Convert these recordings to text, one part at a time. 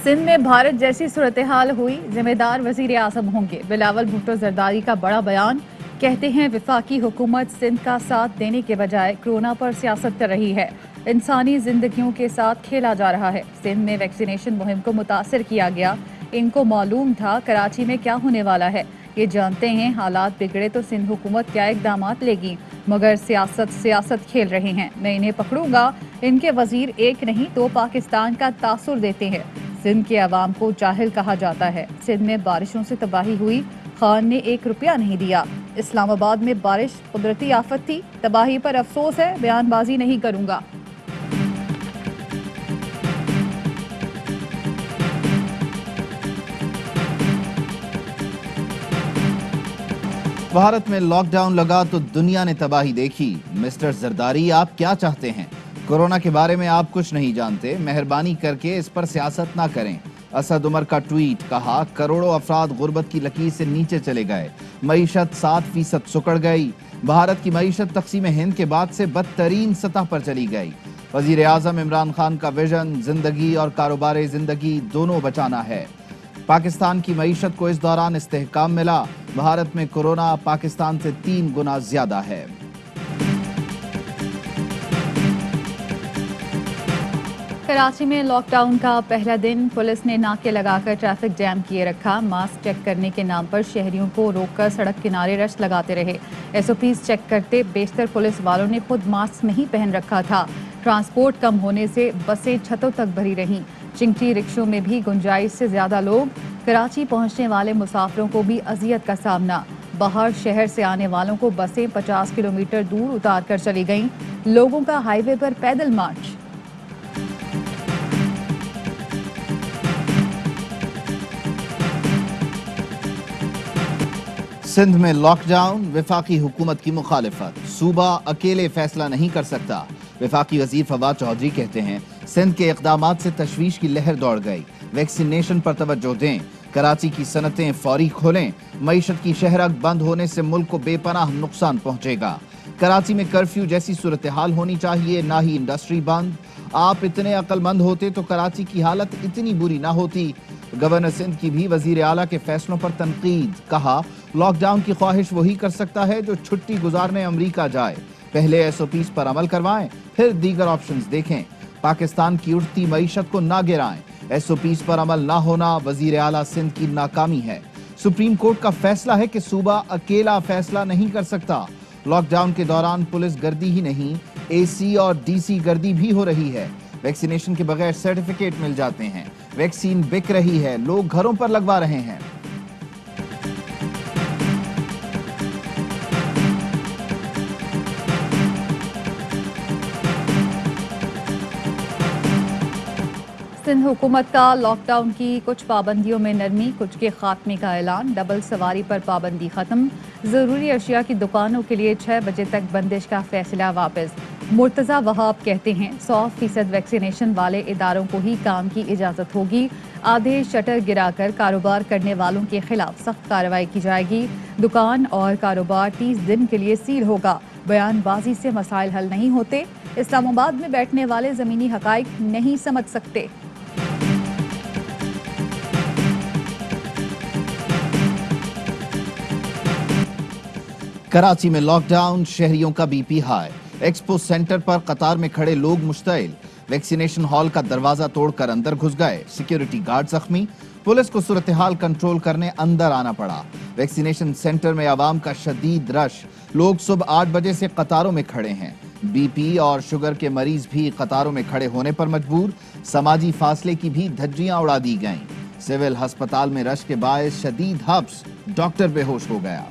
सिंध में भारत जैसी सूरत-ए-हाल हुई, जिम्मेदार वजीर आजम होंगे। बिलावल भुट्टो जरदारी का बड़ा बयान। कहते हैं वफाकी हुकूमत सिंध का साथ देने के बजाय कोरोना पर सियासत कर रही है। इंसानी जिंदगियों के साथ खेला जा रहा है। सिंध में वैक्सीनेशन मुहिम को मुतासर किया गया। इनको मालूम था कराची में क्या होने वाला है। ये जानते हैं हालात बिगड़े तो सिंध हुकूमत क्या इकदामात लेगी, मगर सियासत खेल रहे हैं। मैं इन्हें पकड़ूंगा। इनके वजीर एक नहीं तो पाकिस्तान का तासुर देते हैं। सिंध के अवाम को जाहिल कहा जाता है। सिंध में बारिशों से तबाही हुई, खान ने 1 रुपया नहीं दिया। इस्लामाबाद में बारिश कुदरती आफत थी, तबाही पर अफसोस है, बयानबाजी नहीं करूंगा। भारत में लॉकडाउन लगा तो दुनिया ने तबाही देखी। मिस्टर जरदारी, आप क्या चाहते हैं? कोरोना के बारे में आप कुछ नहीं जानते, मेहरबानी करके इस पर सियासत ना करें। असद उमर का ट्वीट, कहा करोड़ों अफराद गुर्बत की लकीर से नीचे चले गए, मईशत 7% सुकड़ गई। भारत की मईशत तकसीम हिंद के बाद से बदतरीन सतह पर चली गई। वजीर आजम इमरान खान का विजन जिंदगी और कारोबार जिंदगी दोनों बचाना है। पाकिस्तान की मईशत को इस दौरान इस्तेहकाम मिला। भारत में कोरोना पाकिस्तान से 3 गुना ज्यादा है। कराची में लॉकडाउन का पहला दिन पुलिस ने नाके लगाकर ट्रैफिक जैम किए रखा। मास्क चेक करने के नाम पर शहरियों को रोककर सड़क किनारे रश लगाते रहे। एसओपीज चेक करते बेशतर पुलिस वालों ने खुद मास्क नहीं पहन रखा था। ट्रांसपोर्ट कम होने से बसें छतों तक भरी रहीं। चिंगटी रिक्शों में भी गुंजाइश से ज्यादा लोग। कराची पहुंचने वाले मुसाफिरों को भी अजियत का सामना। बाहर शहर से आने वालों को बसें 50 किलोमीटर दूर उतार कर चली गईं। लोगों का हाईवे पर पैदल मार्च। सिंध में लॉकडाउन, वफाकी हुकूमत की मुखालिफत। सूबा अकेले फैसला नहीं कर सकता। वफाकी वजीर फवाद चौधरी कहते हैं सिंध के इक़दामात से तशवीश की लहर दौड़ गई। वैक्सीनेशन पर तवज्जो दें। कराची की सनतें फौरी खोलें। मईशत की शहरक बंद होने से मुल्क को बेपनाह नुकसान पहुंचेगा। कराची में कर्फ्यू जैसी सूरत हाल होनी चाहिए, ना ही इंडस्ट्री बंद। आप इतने अक्लमंद होते तो कराची की हालत इतनी बुरी ना होती। गवर्नर सिंध की भी वजीर आला के फैसलों पर तनकीद। कहा लॉकडाउन की ख्वाहिश वही कर सकता है जो छुट्टी गुजारने अमरीका जाए। पहले एसओपीज पर अमल करवाएं, फिर दीगर ऑप्शंस देखें। पाकिस्तान की उठती मईशत को ना गिराएं। एसओपीज पर अमल ना होना वजीर आला सिंध की नाकामी है। सुप्रीम कोर्ट का फैसला है कि सूबा अकेला फैसला नहीं कर सकता। लॉकडाउन के दौरान पुलिस गर्दी ही नहीं, एसी और डीसी गर्दी भी हो रही है। वैक्सीनेशन के बगैर सर्टिफिकेट मिल जाते हैं। वैक्सीन बिक रही है, लोग घरों पर लगवा रहे हैं। सिंध हुकूमत का लॉकडाउन की कुछ पाबंदियों में नरमी, कुछ के खात्मे का ऐलान। डबल सवारी पर पाबंदी खत्म। जरूरी अशिया की दुकानों के लिए 6 बजे तक बंदिश का फैसला वापस। मुर्तजा वहाब कहते हैं 100% वैक्सीनेशन वाले इदारों को ही काम की इजाजत होगी। आधे शटर गिराकर कारोबार करने वालों के खिलाफ सख्त कार्रवाई की जाएगी। दुकान और कारोबार 30 दिन के लिए सील होगा। बयानबाजी से मसाइल हल नहीं होते। इस्लामाबाद में बैठने वाले जमीनी हकाइक नहीं समझ सकते। कराची में लॉकडाउन, शहरियों का बीपी हाई। एक्सपो सेंटर पर कतार में खड़े लोग मुश्तइल। वैक्सीनेशन हॉल का दरवाजा तोड़कर अंदर घुस गए। सिक्योरिटी गार्ड जख्मी। पुलिस को सूरत हाल कंट्रोल करने अंदर आना पड़ा। वैक्सीनेशन सेंटर में आवाम का शदीद रश। लोग सुबह 8 बजे से कतारों में खड़े हैं। बीपी और शुगर के मरीज भी कतारों में खड़े होने पर मजबूर। समाजी फासले की भी धज्जियां उड़ा दी गईं। सिविल अस्पताल में रश के बायस शदीद हब्स, डॉक्टर बेहोश हो गया।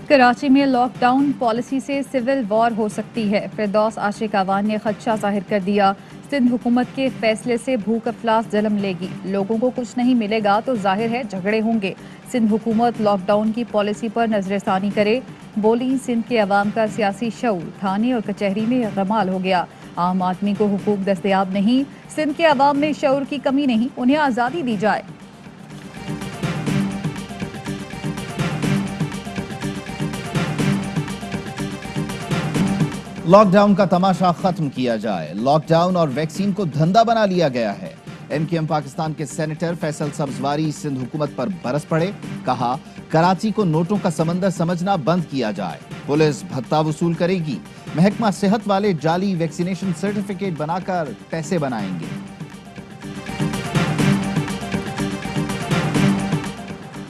कराची में लॉकडाउन पॉलिसी से सिविल वॉर हो सकती है। फिरदौस आशिक आवान ने खदशा जाहिर कर दिया। सिंध हुकूमत के फैसले से भूख अफलास जन्म लेगी। लोगों को कुछ नहीं मिलेगा तो जाहिर है झगड़े होंगे। सिंध हुकूमत लॉकडाउन की पॉलिसी पर नजरसानी करे। बोली सिंध के अवाम का सियासी शऊर थाने और कचहरी में गमाल हो गया। आम आदमी को हुकूक दस्तयाब नहीं। सिंध के अवाम में शऊर की कमी नहीं, उन्हें आज़ादी दी जाए। लॉक डाउन का तमाशा खत्म किया जाए, लॉकडाउन और वैक्सीन को धंधा बना लिया गया है। एमकेएम पाकिस्तान के सेनेटर फैसल सब्जवारी सिंध हुकूमत पर बरस पड़े, कहा कराची को नोटों का समंदर समझना बंद किया जाए, पुलिस भत्ता वसूल करेगी, महकमा सेहत वाले जाली वैक्सीनेशन सर्टिफिकेट बनाकर पैसे बनाएंगे।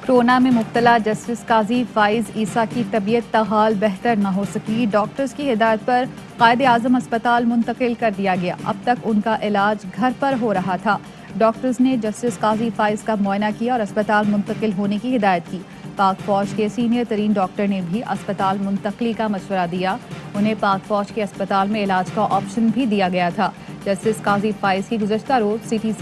कोरोना में मुब्तला जस्टिस काजी फाइज ईसा की तबीयत ताहाल बेहतर न हो सकी, डॉक्टर्स की हिदायत पर कायदे आजम अस्पताल मुंतकिल कर दिया गया। अब तक उनका इलाज घर पर हो रहा था। डॉक्टर्स ने जस्टिस काजी फाइज का मुआयना किया और अस्पताल मुंतकिल होने की हिदायत की। पाक फौज के सीनियर तरीन डॉक्टर ने भी अस्पताल मुंतकली का मशवरा दिया। उन्हें पाक फौज के अस्पताल में इलाज का ऑप्शन भी दिया गया था। जस्टिस काजी फाइज की गुज़श्ता रोज सिटी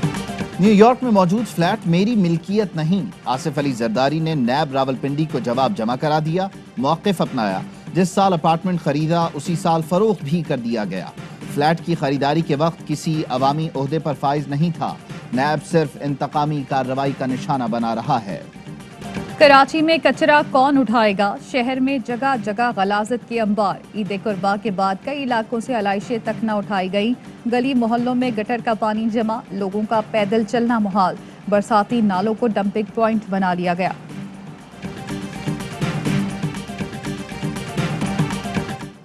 न्यूयॉर्क में मौजूद फ्लैट मेरी मिल्कियत नहीं, आसिफ अली जरदारी ने नैब रावलपिंडी को जवाब जमा करा दिया, मौक़िफ़ अपनाया। जिस साल अपार्टमेंट खरीदा उसी साल फरोख्त भी कर दिया गया। फ्लैट की खरीदारी के वक्त किसी अवामी ओहदे पर फाइज नहीं था। नैब सिर्फ इंतकामी कार्रवाई का निशाना बना रहा है। कराची में कचरा कौन उठाएगा? शहर में जगह जगह गलाजत के अंबार। ईद कुर्बा के बाद कई इलाकों से अलाइशें तक न उठाई गई। गली मोहल्लों में गटर का पानी जमा, लोगों का पैदल चलना मुहाल। बरसाती नालों को डंपिंग पॉइंट बना लिया गया।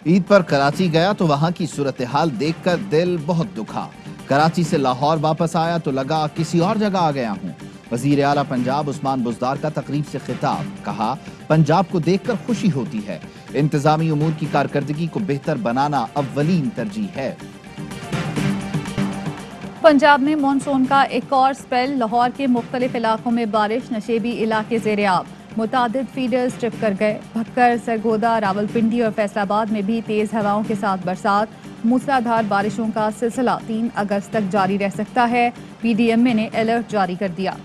ईद पर कराची गया तो वहां की सूरत हाल देखकर दिल बहुत दुखा। कराची से लाहौर वापस आया तो लगा किसी और जगह आ गया हूं। वजीर आला पंजाब उस्मान बुज़दार का तकरीब से खिताब, कहा पंजाब को देखकर खुशी होती है, इंतजामी उमूर की कारकर्दगी को बेहतर बनाना अव्वलीन तरजीह है। पंजाब में मानसून का एक और स्पेल, लाहौर के मुख्तलिफ इलाकों में बारिश, नशेबी इलाके ज़ेर-ए-आब। मुतादिद फीडर्स ट्रिप कर गए। भक्कर, सरगोदा, रावलपिंडी और फैसलाबाद में भी तेज हवाओं के साथ बरसात। मूसलाधार बारिशों का सिलसिला 3 अगस्त तक जारी रह सकता है। पीडीएमए ने अलर्ट जारी कर दिया।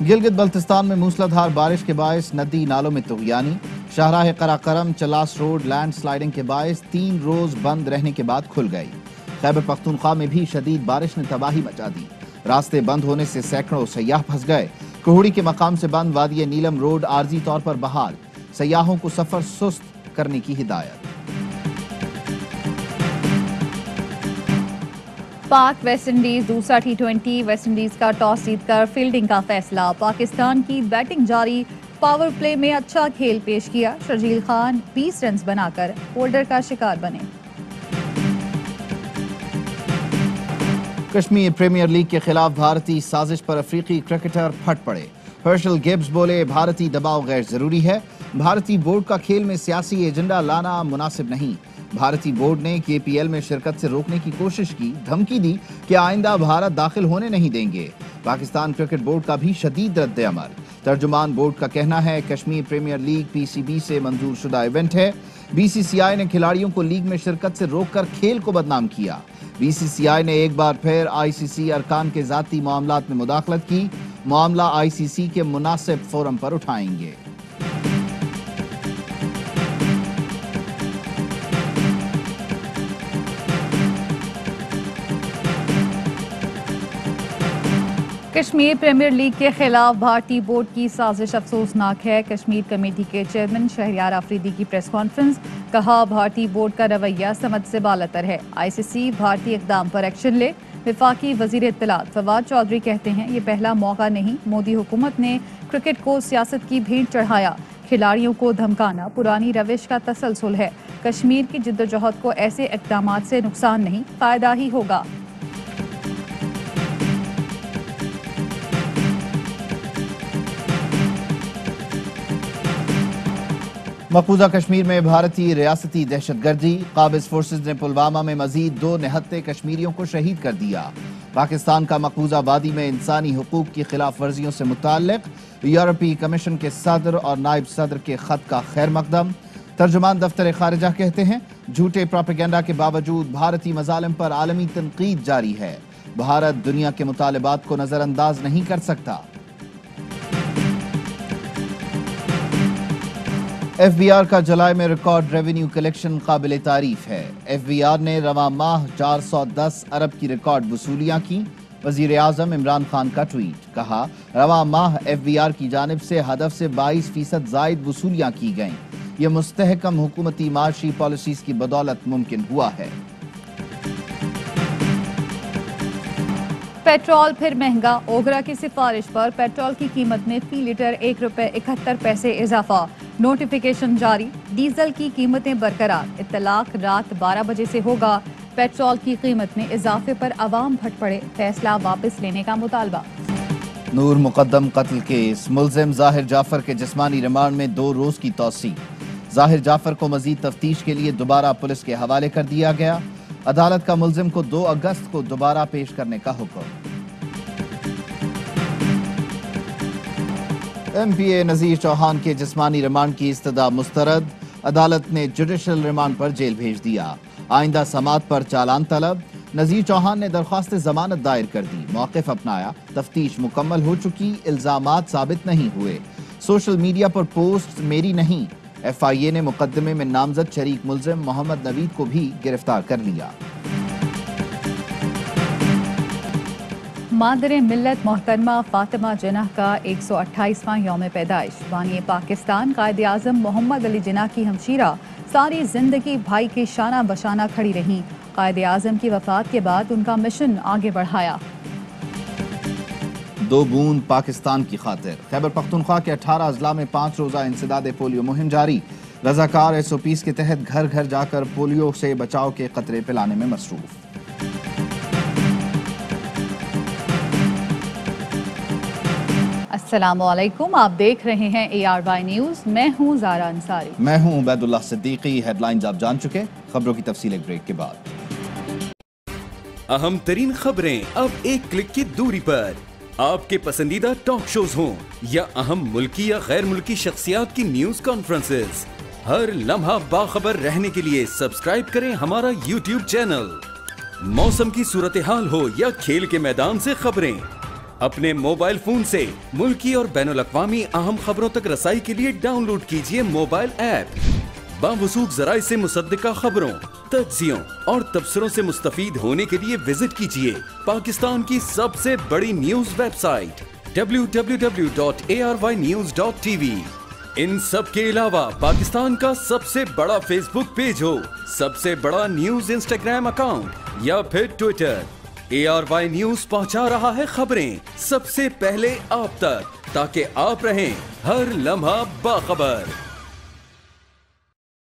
गिलगित बल्तिस्तान में मूसलाधार बारिश के बायस नदी नालों में तुग़यानी। शाहराह Karakoram Chilas road land sliding के बायस 3 रोज बंद रहने के बाद खुल गई। खैबर पख्तूनख्वा में भी शदीद बारिश ने तबाही मचा दी। रास्ते बंद होने से सैकड़ों सयाह फंस गए। कोहड़ी के मकाम से बंद वादी नीलम रोड आर्जी तौर पर बहाल, सयाहों को सफर सुस्त करने की हिदायत। पाक वेस्ट इंडीज दूसरा T20, वेस्ट इंडीज का टॉस जीतकर फील्डिंग का फैसला। पाकिस्तान की बैटिंग जारी, पावर प्ले में अच्छा खेल पेश किया। शर्जील खान 20 रन बनाकर होल्डर का शिकार बने। कश्मीर प्रीमियर लीग के खिलाफ भारतीय साजिश पर अफ्रीकी क्रिकेटर फट पड़े। हर्शल गिब्स बोले भारतीय दबाव गैर जरूरी है, भारतीय बोर्ड का खेल में सियासी एजेंडा लाना मुनासिब नहीं। भारतीय बोर्ड ने KPL में शिरकत से रोकने की कोशिश की, धमकी दी कि आइंदा भारत दाखिल होने नहीं देंगे। पाकिस्तान क्रिकेट बोर्ड का भी शदीद रद्द अमल। तर्जुमान बोर्ड का कहना है कश्मीर प्रीमियर लीग PCB से मंजूर शुदा इवेंट है। BCCI ने खिलाड़ियों को लीग में शिरकत से रोककर खेल को बदनाम किया। BCCI ने एक बार फिर ICC अरकान के जाती मामलात में मुदाखलत की। मामला ICC के मुनासिब फोरम पर उठाएंगे। कश्मीर प्रीमियर लीग के खिलाफ भारतीय बोर्ड की साजिश अफसोसनाक है। कश्मीर कमेटी के चेयरमैन शहरियार आफरीदी की प्रेस कॉन्फ्रेंस, कहा भारतीय बोर्ड का रवैया समझ से बालतर है। ICC भारतीय इक़दाम पर एक्शन ले। वफाकी वजीर इत्तलात फवाद चौधरी कहते हैं ये पहला मौका नहीं, मोदी हुकूमत ने क्रिकेट को सियासत की भेंट चढ़ाया। खिलाड़ियों को धमकाना पुरानी रविश का तसलसल है। कश्मीर की जिद्दोजहद को ऐसे इक़दामात से नुकसान नहीं, फायदा ही होगा। मकबूजा कश्मीर में भारतीय रियासती दहशतगर्दी, काबिज फोर्सेज ने पुलवामा में मजीद 2 निहत्ते कश्मीरियों को शहीद कर दिया। पाकिस्तान का मकबूजा वादी में इंसानी हुकूक की खिलाफ वर्जियों से मुताल्लिक यूरोपीय कमीशन के सदर और नायब सदर के खत का खैर मकदम। तर्जुमान दफ्तर खारिजा कहते हैं झूठे प्रोपेगेंडा के बावजूद भारतीय मजालिम पर आलमी तनकीद जारी है। भारत दुनिया के मुतालिबात को नजरअंदाज नहीं कर सकता। FBR का जुलाई में रिकॉर्ड रेवेन्यू कलेक्शन काबिल तारीफ है। FBR ने रवां माह 410 अरब की रिकॉर्ड वसूलियां की। वजीर आजम इमरान खान का ट्वीट, कहा रवां माह FBR की जानिब से हदफ से 22% जायद वसूलियां की गईं। ये मुस्तहकम हुकूमती माशी पॉलिसीज की बदौलत मुमकिन हुआ है। पेट्रोल फिर महंगा, ओगरा की सिफारिश पर पेट्रोल की कीमत में फी लीटर ₹1.71 इजाफा। नोटिफिकेशन जारी, डीजल की कीमतें बरकरार। इत्तलाक रात 12 बजे से होगा। पेट्रोल की कीमत में इजाफे पर अवाम फट पड़े, फैसला वापस लेने का मुतालबा। नूर मुकद्दम कत्ल केस, मुलजिम जाहिर जाफर के जिस्मानी रिमांड में 2 रोज की तौसी। जाहिर जाफर को मजीद तफ्तीश के लिए दोबारा पुलिस के हवाले कर दिया गया। अदालत का मुलजिम को 2 अगस्त को दोबारा पेश करने का हुक्म। MPA नजीर चौहान के जिस्मानी रिमांड की इस्तदा मुस्तरद, अदालत ने जुडिशल रिमांड पर जेल भेज दिया। आइंदा समात पर चालान तलब, नजीर चौहान ने दरख्वास्त जमानत दायर कर दी, मौक़िफ़ अपनाया, तफ्तीश मुकम्मल हो चुकी, इल्जामात साबित नहीं हुए। सोशल मीडिया पर पोस्ट मेरी नहीं। FIA ने मुकदमे में नामजद शरीक मुलजिम मोहम्मद नवीद को भी गिरफ्तार कर लिया। मादरे मिल्लत मोहतरमा फातिमा जिन्ना का 128वां यौम पैदाइश। बानी पाकिस्तान कायद आज़म मोहम्मद अली जिन्ना की हमशीरा सारी जिंदगी भाई की शाना बशाना खड़ी रहीं। कायद आज़म की वफात के बाद उनका मिशन आगे बढ़ाया। 2 बूंद पाकिस्तान की खातिर, खैबर पख्तूनख्वा के 18 अजला में 5 रोज़ा इंसदाद पोलियो मुहिम जारी। रजाकार SOPs के तहत घर घर जाकर पोलियो से बचाव के कतरे पिलाने में मसरूफ। अस्सलामुअलैकुम, आप देख रहे हैं ARY न्यूज़। मैं हूं ज़ारा अंसारी। मैं हूं उबैदुल्लाह सिद्दीकी। हेडलाइंस आप जान चुके, खबरों की तफसील एक ब्रेक के बाद। अहम तरीन खबरें अब एक क्लिक की दूरी पर। आपके पसंदीदा टॉक शोज हों या अहम मुल्की या गैर मुल्की शख्सियात की न्यूज कॉन्फ्रेंसेस, हर लम्हा बाखबर रहने के लिए सब्सक्राइब करें हमारा YouTube चैनल। मौसम की सूरत हाल हो या खेल के मैदान से खबरें, अपने मोबाइल फोन से मुल्की और बैनुल अक़वामी अहम खबरों तक रसाई के लिए डाउनलोड कीजिए मोबाइल ऐप। बावसूख ज़राए से मुसद्दिका खबरों, तज्ज़ियों और तबसरों से मुस्तफीद होने के लिए विजिट कीजिए पाकिस्तान की सबसे बड़ी न्यूज वेबसाइट www.arYnews.tv। इन सब के अलावा पाकिस्तान का सबसे बड़ा फेसबुक पेज हो, सबसे बड़ा न्यूज इंस्टाग्राम अकाउंट या फिर ट्विटर, ARY न्यूज पहुंचा रहा है खबरें सबसे पहले आप तक, ताकि आप रहें हर लम्हा बाखबर।